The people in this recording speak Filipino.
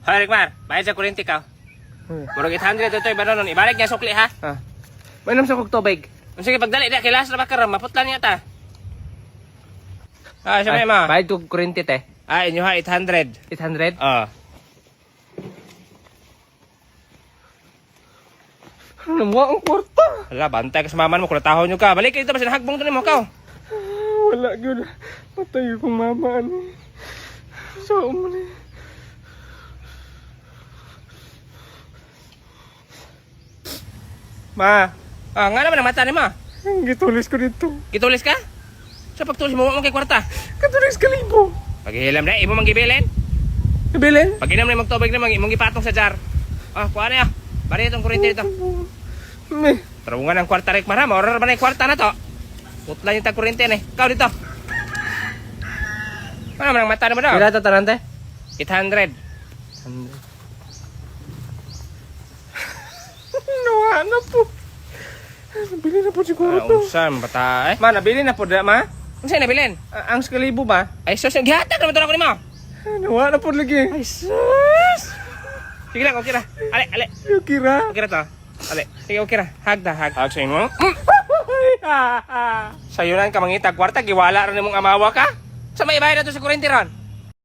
Hoy, Rigmar, bayad sa kuryente ka. Murag 800 ito iba nun. Ibalik niya sukli ha. Mainam sa kong tubig. Sige, pagdali na, kilas na bakar, maputlan niya ta. Siya may ma. Bayad ko kuryente te. Inyo ha, 800. 800? Ano mo ang kwarta? Hala, bantay ka sa maman mo, kulatahon nyo ka. Balik ka dito, basta nahagbong ito ni mo, kao. Wala yun. Patay kong mama. So, Ma, nga naman ang mata ni ma. gitulis ko dito. Gitulis ka? Sa pagtulis mo, kay kwarta. Katulis ka libo. Paghihilam na, imo manggibilin. Nabilin? Pag inam na yung magtubig na, imong ipatong sa jar. Kuha na ya. Bari itong kuryente dito. Me. Tarungan ang kwarta rin, Mara. Maorar ba na yung kwarta na to? Putla yung tag-kuryente na eh. Ikaw dito. Ano naman ang mata na mo daw? Kira ito tarante? 800. Nawa na po. Nabili na po siguro to. Saan bata eh? Ma, nabili na po da, ma? Ano sa'yo nabilin? Ang skalibo ba? Ay, sus, gihatag naman ito na ko ni mo. Nawa na po lagi. Ay, sus. Sige lang, okay na. Ale, ale. Yung kira. Okay na to. Ale, sige, okay na. Hag da, hag. Hag sa'yo mo. Sa'yo na ka mangitag kwarta, giwala rin mong amawa ka. Sa may ibahin na to sa kuryente ron.